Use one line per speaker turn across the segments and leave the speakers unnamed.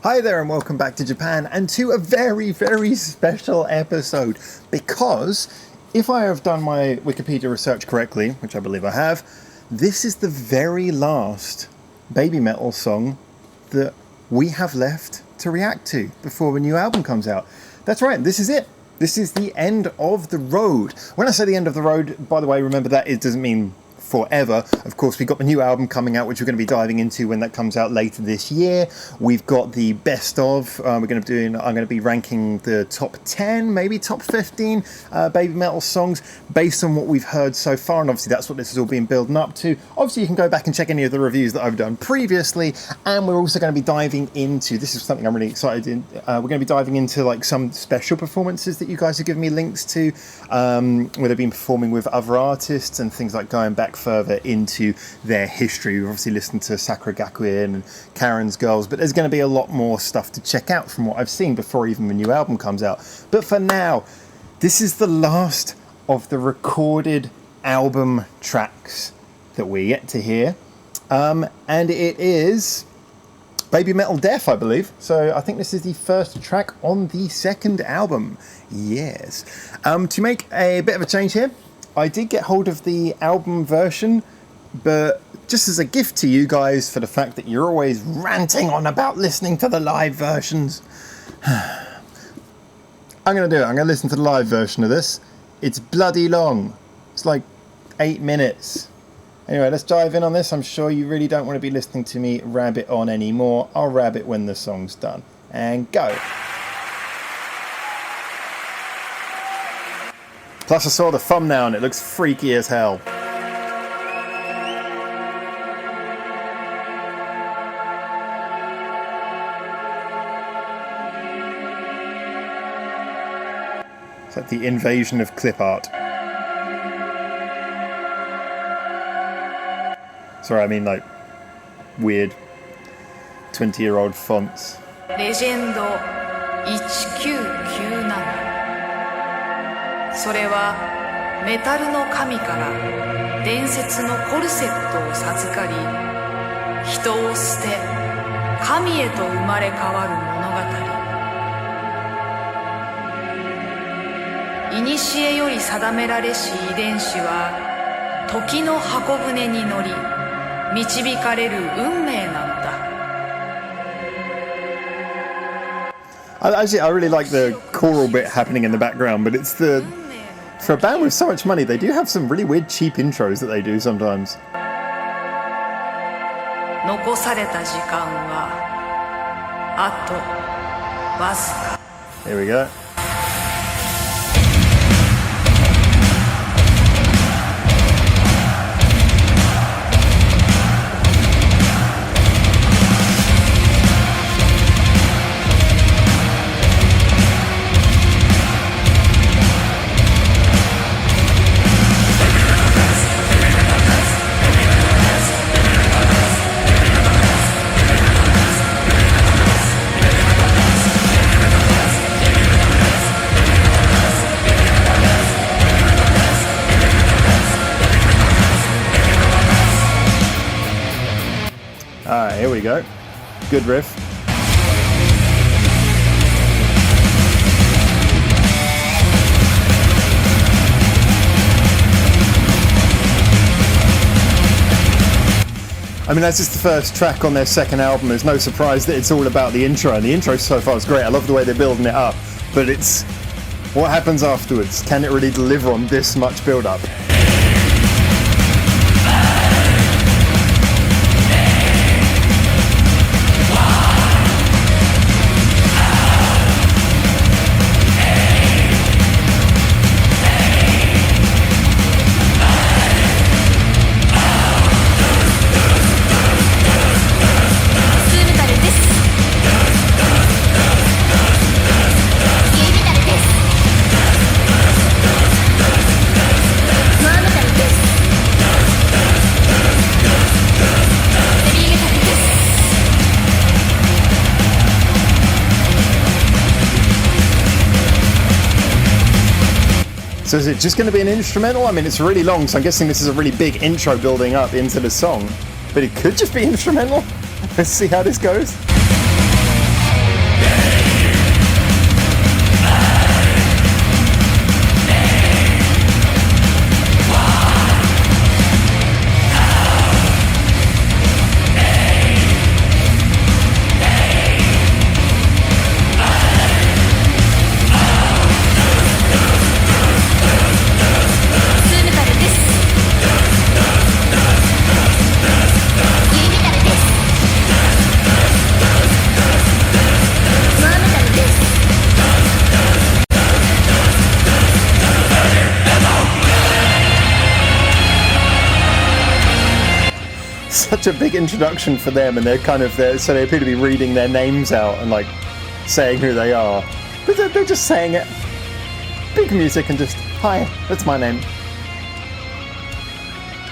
Hi there and welcome back to Japan and to a very, very special episode, because if I have done my Wikipedia research correctly, which I believe I have, this is the very last Babymetal song that we have left to react to before the new album comes out. That's right, this is it. This is the end of the road. When I say the end of the road, by the way, remember that it doesn't mean forever. Of course, we've got the new album coming out, which we're going to be diving into when that comes out later this year. We've got the best of. I'm going to be ranking the top 10, maybe top 15 Babymetal songs based on what we've heard so far, and obviously that's what this is all being building up to. Obviously, you can go back and check any of the reviews that I've done previously, and we're also going to be diving into. This is something I'm really excited in. We're going to be diving into like some special performances that you guys have given me links to, where they've been performing with other artists and things like going back further into their history. We've obviously listened to Sakura Gakuen and Karen's Girls, but there's going to be a lot more stuff to check out from what I've seen before even the new album comes out. But for now, this is the last of the recorded album tracks that we get to hear, and it is Babymetal Death, I believe. So I think this is the first track on the second album. Yes. To make a bit of a change here, I did get hold of the album version, but just as a gift to you guys for the fact that you're always ranting on about listening to the live versions, I'm going to do it. I'm going to listen to the live version of this. It's bloody long. It's like 8 minutes. Anyway, let's dive in on this. I'm sure you really don't want to be listening to me rabbit on anymore. I'll rabbit when the song's done. And go. Plus I saw the thumbnail and it looks freaky as hell. It's like the invasion of clip art. Sorry, I mean like weird 20-year-old fonts.
Legend 1997それはメタルの神から伝説のコルセットを授かり、人を捨て神へと生まれ変わる物語。古より定められし遺伝子は時の箱舟に乗り導かれる運命なのだ。
Actually, I really like the choral bit happening in the background, but it's for a band with so much money, they do have some really weird cheap intros that they do sometimes.
残された時間はあとわずか。
Here we go. Alright, here we go. Good riff. I mean, as it's the first track on their second album, there's no surprise that it's all about the intro, and the intro so far is great. I love the way they're building it up, but it's what happens afterwards. Can it really deliver on this much build-up? So is it just going to be an instrumental? I mean, it's really long, so I'm guessing this is a really big intro building up into the song. But it could just be instrumental. Let's see how this goes. such a big introduction for them, and they're kind of there, so they appear to be reading their names out and like saying who they are, but they're just saying it. Big music and just, hi, that's my name.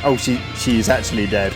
Oh, she's actually dead.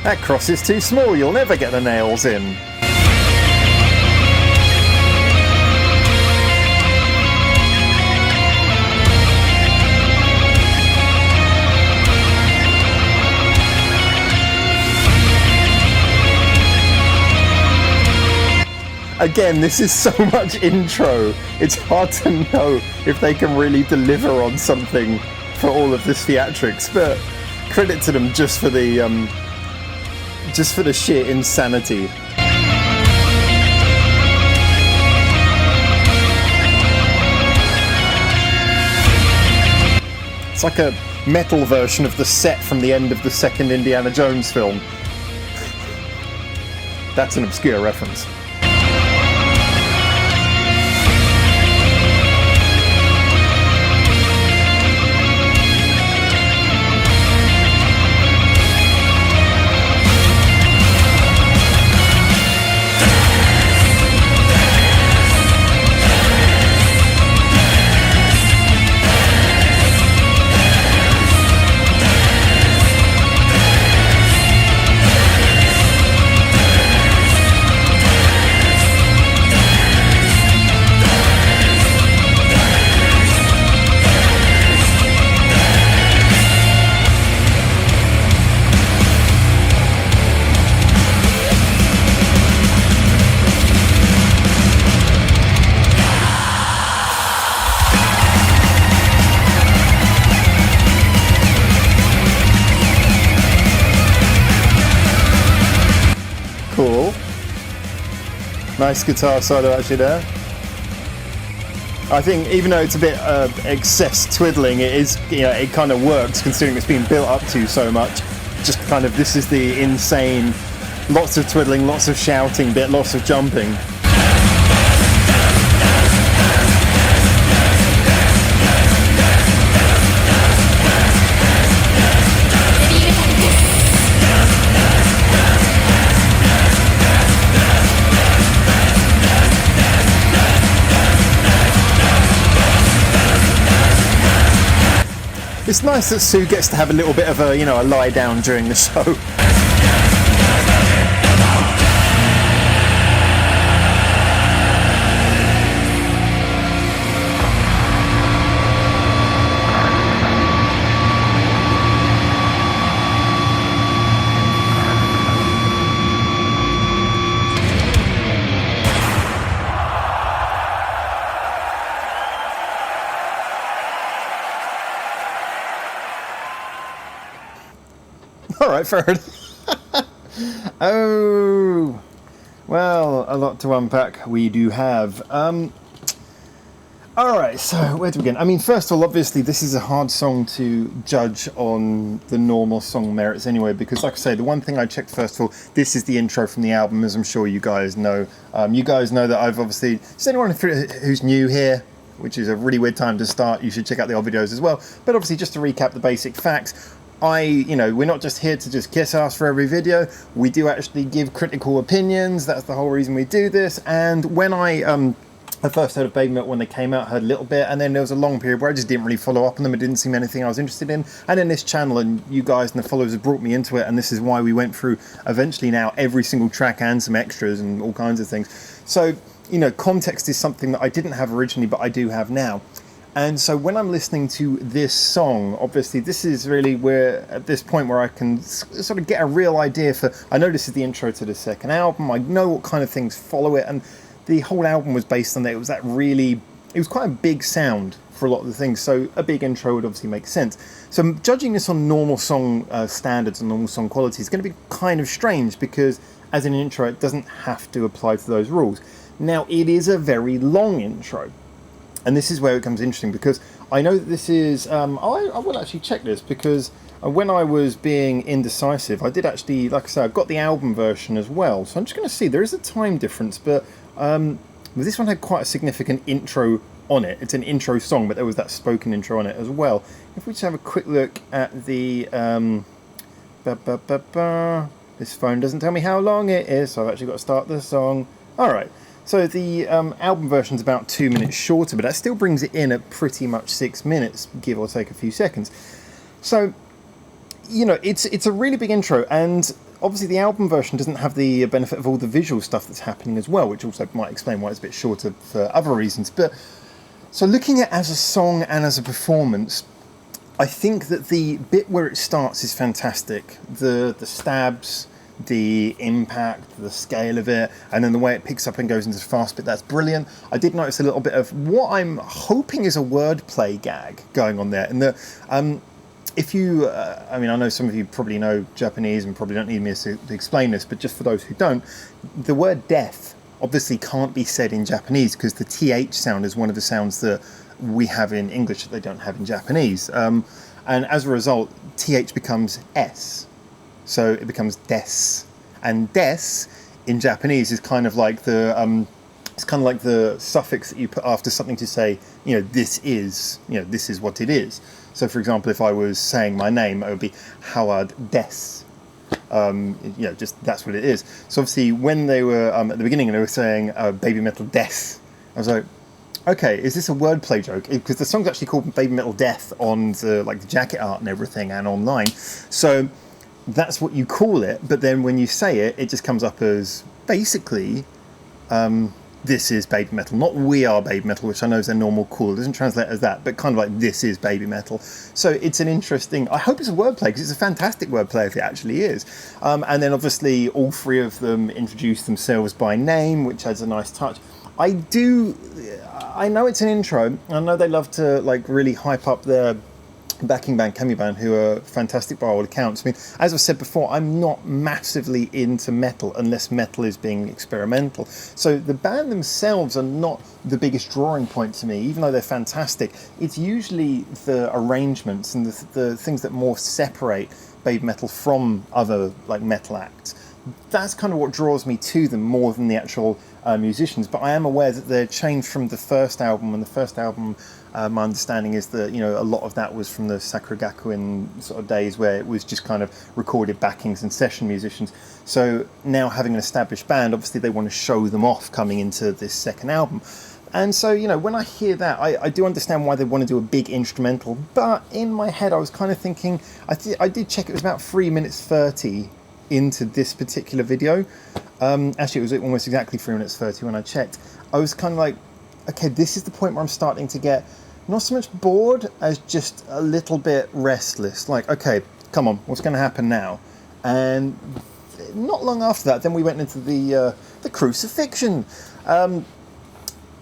That cross is too small, you'll never get the nails in. Again, this is so much intro. It's hard to know if they can really deliver on something for all of this theatrics, but credit to them just for the sheer insanity. It's like a metal version of the set from the end of the second Indiana Jones film. That's an obscure reference. Cool. Nice guitar solo actually there. I think even though it's a bit excess twiddling, it is, you know, it kind of works considering it's been built up to so much. Just kind of, this is the insane, lots of twiddling, lots of shouting bit, lots of jumping. It's nice that Sue gets to have a little bit of a, you know, a lie down during the show. Alright, fair enough. Oh, well, a lot to unpack we do have. Alright, so where to begin? I mean, first of all, obviously, this is a hard song to judge on the normal song merits anyway, because like I say, the one thing I checked first of all, this is the intro from the album, as I'm sure you guys know. You guys know that I've obviously, just anyone who's new here, which is a really weird time to start, you should check out the old videos as well. But obviously, just to recap the basic facts, we're not just here to just kiss ass for every video. We do actually give critical opinions. That's the whole reason we do this. And when I first heard of Babymetal when they came out, I heard a little bit, and then there was a long period where I just didn't really follow up on them. It didn't seem anything I was interested in. And then this channel and you guys and the followers have brought me into it, and this is why we went through eventually now every single track and some extras and all kinds of things. So, you know, context is something that I didn't have originally, but I do have now. And so when I'm listening to this song, obviously this is really where, at this point where I can sort of get a real idea for, I know this is the intro to the second album, I know what kind of things follow it, and the whole album was based on that. It was quite a big sound for a lot of the things, so a big intro would obviously make sense. So judging this on normal song standards and normal song quality is going to be kind of strange, because as an intro it doesn't have to apply to those rules. Now, it is a very long intro. And this is where it becomes interesting, because I know that this is... I will actually check this, because when I was being indecisive, I did actually, like I said, I've got the album version as well. So I'm just going to see. There is a time difference, but this one had quite a significant intro on it. It's an intro song, but there was that spoken intro on it as well. If we just have a quick look at the... This phone doesn't tell me how long it is, so I've actually got to start the song. Alright, so the album version's about 2 minutes shorter, but that still brings it in at pretty much 6 minutes, give or take a few seconds. So, you know, it's a really big intro, and obviously the album version doesn't have the benefit of all the visual stuff that's happening as well, which also might explain why it's a bit shorter for other reasons. But so looking at it as a song and as a performance, I think that the bit where it starts is fantastic. The stabs, the impact, the scale of it, and then the way it picks up and goes into the fast bit, that's brilliant. I did notice a little bit of what I'm hoping is a wordplay gag going on there. And if you, I mean, I know some of you probably know Japanese and probably don't need me to explain this, but just for those who don't, the word death obviously can't be said in Japanese because the TH sound is one of the sounds that we have in English that they don't have in Japanese. And as a result, TH becomes S. So it becomes des. And des in Japanese is kind of like the suffix that you put after something to say, you know, this is what it is. So for example, if I was saying my name, it would be Howard Des. Just that's what it is. So obviously when they were at the beginning and they were saying Babymetal Death, I was like, okay, is this a wordplay joke? Because the song's actually called Babymetal Death on the jacket art and everything and online. So that's what you call it, but then when you say it, it just comes up as basically this is baby metal, not we are baby metal, which I know is their normal call. It doesn't translate as that, but kind of like this is baby metal. So it's an interesting, I hope it's a wordplay, because it's a fantastic wordplay if it actually is. And then obviously all three of them introduce themselves by name, which adds a nice touch. I know it's an intro. I know they love to like really hype up their backing band, Kami Band, who are fantastic by all accounts. I mean, as I've said before, I'm not massively into metal unless metal is being experimental. So the band themselves are not the biggest drawing point to me, even though they're fantastic. It's usually the arrangements and the things that more separate baby metal from other like metal acts. That's kind of what draws me to them more than the actual musicians. But I am aware that they're changed from the first album, and the first album, my understanding is that, you know, a lot of that was from the Sakuragakuin sort of days where it was just kind of recorded backings and session musicians. So now having an established band, obviously they want to show them off coming into this second album. And so, you know, when I hear that, I do understand why they want to do a big instrumental. But in my head, I was kind of thinking, I did check, it was about 3 minutes 30 into this particular video. Actually, it was almost exactly 3 minutes 30 when I checked. I was kind of like, okay, this is the point where I'm starting to get not so much bored as just a little bit restless. Like, okay, come on, what's going to happen now? And not long after that, then we went into the crucifixion.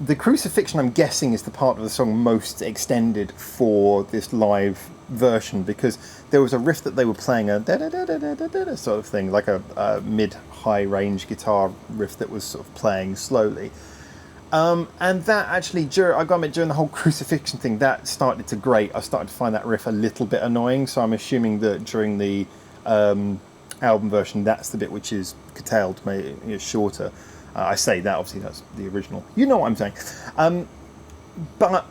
The crucifixion, I'm guessing, is the part of the song most extended for this live version, because there was a riff that they were playing, a da-da-da-da-da-da sort of thing, like a mid-high range guitar riff that was sort of playing slowly. And that actually, I got it during the whole crucifixion thing, that started to grate. I started to find that riff a little bit annoying, so I'm assuming that during the album version, that's the bit which is curtailed, maybe shorter. I say that, obviously that's the original. You know what I'm saying. But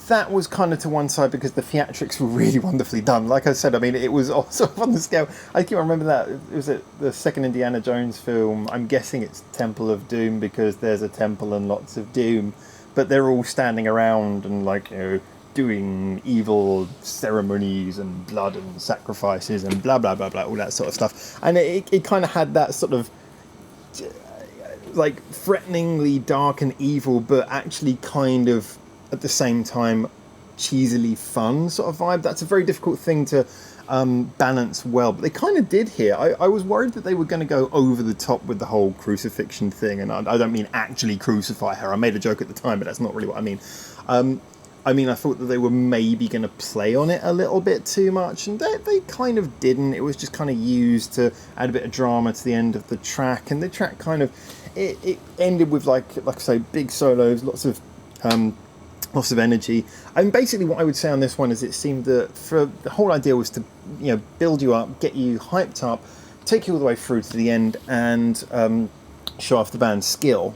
that was kind of to one side because the theatrics were really wonderfully done. Like I said, I mean, it was also on the scale. I can remember that. It was the second Indiana Jones film. I'm guessing it's Temple of Doom because there's a temple and lots of doom. But they're all standing around and, like, you know, doing evil ceremonies and blood and sacrifices and blah, blah, blah, blah, all that sort of stuff. And it kind of had that sort of, like, threateningly dark and evil, but actually kind of, at the same time, cheesily fun sort of vibe. That's a very difficult thing to balance well, but they kind of did here. I was worried that they were going to go over the top with the whole crucifixion thing, and I don't mean actually crucify her. I made a joke at the time, but that's not really what I mean. I thought that they were maybe going to play on it a little bit too much, and they kind of didn't. It was just kind of used to add a bit of drama to the end of the track, and the track kind of, it ended with like I say, big solos, lots of energy. And basically what I would say on this one is it seemed that the whole idea was to, you know, build you up, get you hyped up, take you all the way through to the end, and show off the band's skill.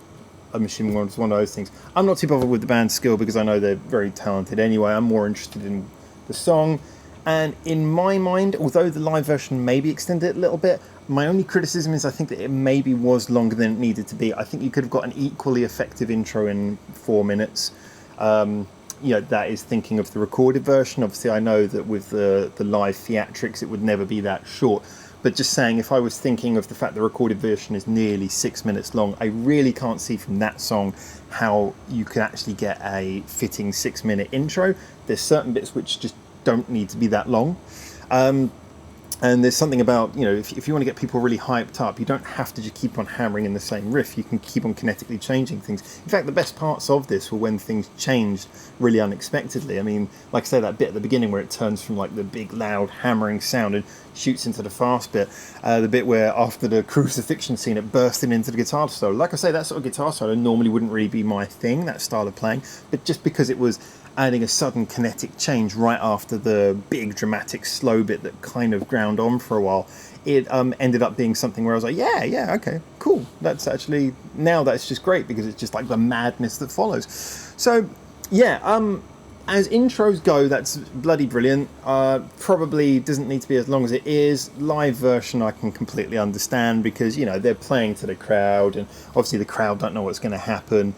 I'm assuming it's one of those things. I'm not too bothered with the band's skill because I know they're very talented anyway. I'm more interested in the song. And in my mind, although the live version maybe extended it a little bit, my only criticism is I think that it maybe was longer than it needed to be. I think you could have got an equally effective intro in 4 minutes. You know, that is thinking of the recorded version. Obviously, I know that with the live theatrics, it would never be that short. But just saying, if I was thinking of the fact the recorded version is nearly 6 minutes long, I really can't see from that song how you could actually get a fitting 6-minute intro. There's certain bits which just don't need to be that long. And there's something about, you know, if you want to get people really hyped up, you don't have to just keep on hammering in the same riff. You can keep on kinetically changing things. In fact, the best parts of this were when things changed really unexpectedly. I mean, like I say, that bit at the beginning where it turns from like the big loud hammering sound and shoots into the fast bit. The bit where after the crucifixion scene, it bursted into the guitar solo. Like I say, that sort of guitar solo normally wouldn't really be my thing, that style of playing. But just because it was adding a sudden kinetic change right after the big dramatic slow bit that kind of ground on for a while, it ended up being something where I was like, yeah, okay, cool. That's actually, now that's just great because it's just like the madness that follows. So yeah, as intros go, that's bloody brilliant. Probably doesn't need to be as long as it is. Live version I can completely understand because, you know, they're playing to the crowd and obviously the crowd don't know what's going to happen.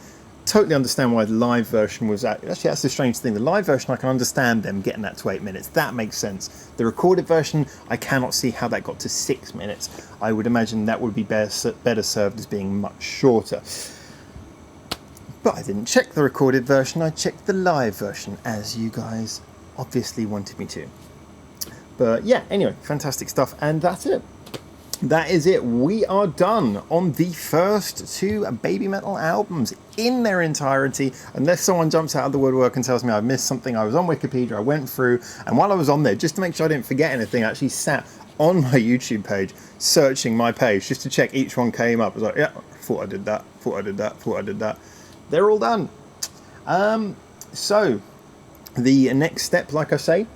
Totally understand why the live version was actually, that's the strange thing. The live version, I can understand them getting that to 8 minutes. That makes sense. The recorded version, I cannot see how that got to 6 minutes. I would imagine that would be better served as being much shorter. But I didn't check the recorded version, I checked the live version, as you guys obviously wanted me to. But yeah, anyway, fantastic stuff, and that's it. That is it. We are done on the first 2 Babymetal albums in their entirety. Unless someone jumps out of the woodwork and tells me I've missed something, I was on Wikipedia, I went through, and while I was on there, just to make sure I didn't forget anything, I actually sat on my YouTube page, searching my page, just to check each one came up. I was like, yeah, thought I did that, thought I did that, thought I did that. They're all done. So, the next step, like I say,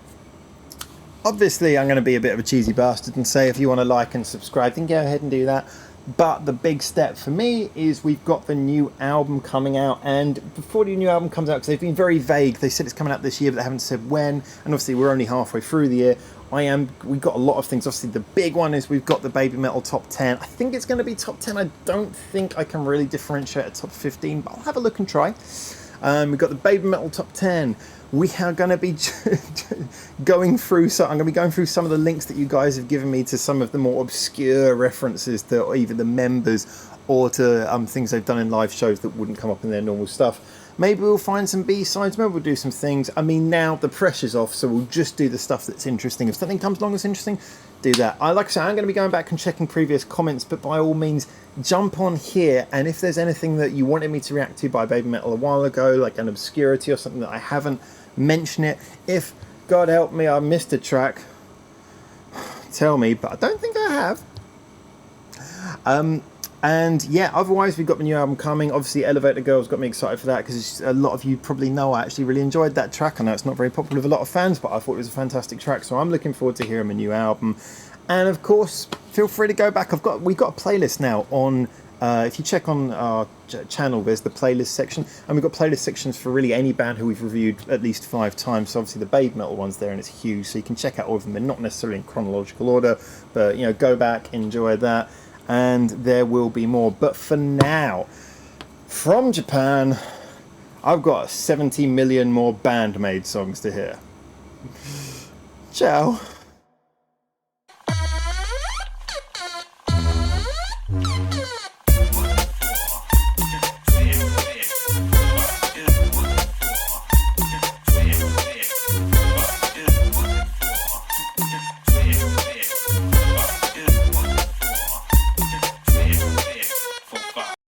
obviously, I'm going to be a bit of a cheesy bastard and say if you want to like and subscribe, then go ahead and do that. But the big step for me is we've got the new album coming out. And before the new album comes out, because they've been very vague, they said it's coming out this year, but they haven't said when. And obviously, we're only halfway through the year. We've got a lot of things. Obviously, the big one is we've got the Babymetal Top 10. I think it's going to be Top 10. I don't think I can really differentiate a Top 15, but I'll have a look and try. We've got the Babymetal Top 10. We are going to be going through. So I'm going to be going through some of the links that you guys have given me to some of the more obscure references to either the members or to things they've done in live shows that wouldn't come up in their normal stuff. Maybe we'll find some B-sides. Maybe we'll do some things. I mean, now the pressure's off, so we'll just do the stuff that's interesting. If something comes along that's interesting, do that. Like I say, I'm going to be going back and checking previous comments, but by all means, jump on here. And if there's anything that you wanted me to react to by Babymetal a while ago, like an obscurity or something that I haven't, mention it. If, God help me, I missed a track, tell me, but I don't think I have. And yeah, otherwise we've got the new album coming. Obviously Elevator Girls got me excited for that because a lot of you probably know I actually really enjoyed that track. I know it's not very popular with a lot of fans, but I thought it was a fantastic track, so I'm looking forward to hearing a new album. And of course, feel free to go back. We've got a playlist now on if you check on our channel, there's the playlist section, and we've got playlist sections for really any band who we've reviewed at least 5 times. So obviously the Babymetal one's there and it's huge, so you can check out all of them. They're not necessarily in chronological order, but you know, go back, enjoy that, and there will be more. But for now, from Japan, I've got 70 million more band-made songs to hear. Ciao.